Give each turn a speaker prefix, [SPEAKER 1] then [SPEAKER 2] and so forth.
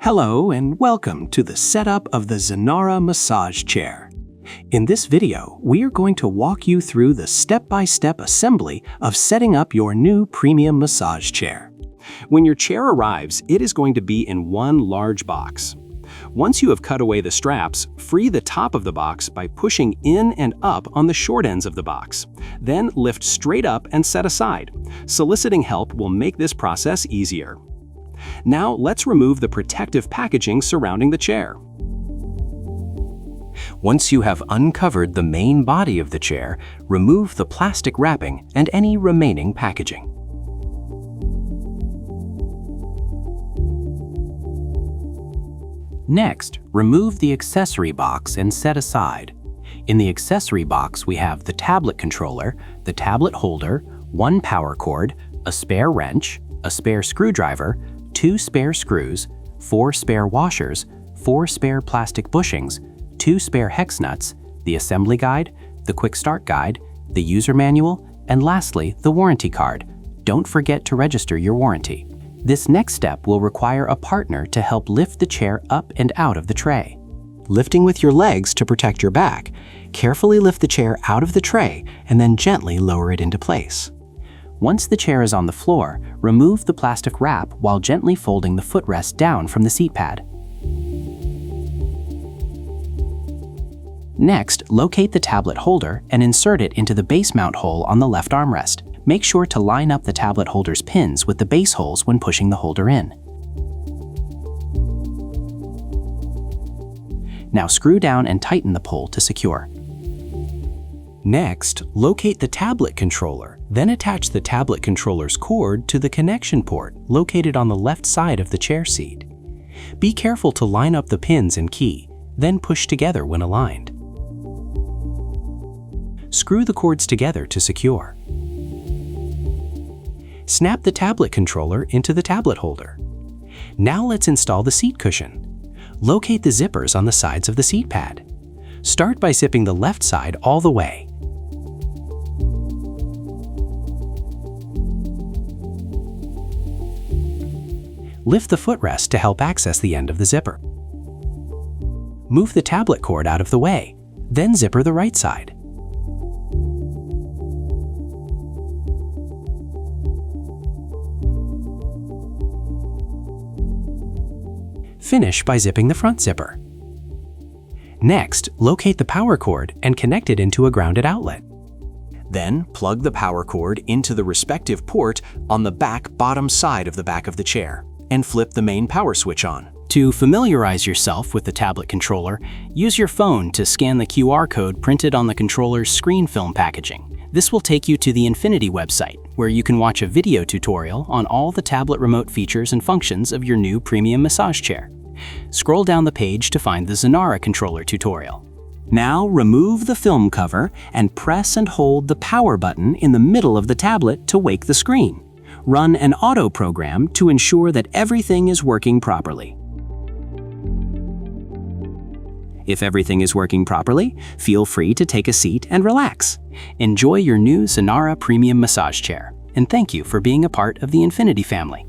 [SPEAKER 1] Hello and welcome to the setup of the Zenara massage chair. In this video, we are going to walk you through the step-by-step assembly of setting up your new premium massage chair. When your chair arrives, it is going to be in one large box. Once you have cut away the straps, free the top of the box by pushing in and up on the short ends of the box. Then lift straight up and set aside. Soliciting help will make this process easier. Now let's remove the protective packaging surrounding the chair. Once you have uncovered the main body of the chair, remove the plastic wrapping and any remaining packaging. Next, remove the accessory box and set aside. In the accessory box, we have the tablet controller, the tablet holder, one power cord, a spare wrench, a spare screwdriver, 2 spare screws, 4 spare washers, 4 spare plastic bushings, 2 spare hex nuts, the assembly guide, the quick start guide, the user manual, and lastly, the warranty card. Don't forget to register your warranty. This next step will require a partner to help lift the chair up and out of the tray. Lifting with your legs to protect your back, carefully lift the chair out of the tray and then gently lower it into place. Once the chair is on the floor, remove the plastic wrap while gently folding the footrest down from the seat pad. Next, locate the tablet holder and insert it into the base mount hole on the left armrest. Make sure to line up the tablet holder's pins with the base holes when pushing the holder in. Now screw down and tighten the pole to secure. Next, locate the tablet controller, then attach the tablet controller's cord to the connection port located on the left side of the chair seat. Be careful to line up the pins and key, then push together when aligned. Screw the cords together to secure. Snap the tablet controller into the tablet holder. Now let's install the seat cushion. Locate the zippers on the sides of the seat pad. Start by zipping the left side all the way. Lift the footrest to help access the end of the zipper. Move the tablet cord out of the way, then zipper the right side. Finish by zipping the front zipper. Next, locate the power cord and connect it into a grounded outlet. Then, plug the power cord into the respective port on the back bottom side of the chair and flip the main power switch on. To familiarize yourself with the tablet controller, use your phone to scan the QR code printed on the controller's screen film packaging. This will take you to the Infinity website, where you can watch a video tutorial on all the tablet remote features and functions of your new premium massage chair. Scroll down the page to find the Zenara controller tutorial. Now remove the film cover and press and hold the power button in the middle of the tablet to wake the screen. Run an auto program to ensure that everything is working properly. If everything is working properly, feel free to take a seat and relax. Enjoy your new Zenara premium massage chair, and thank you for being a part of the Infinity family.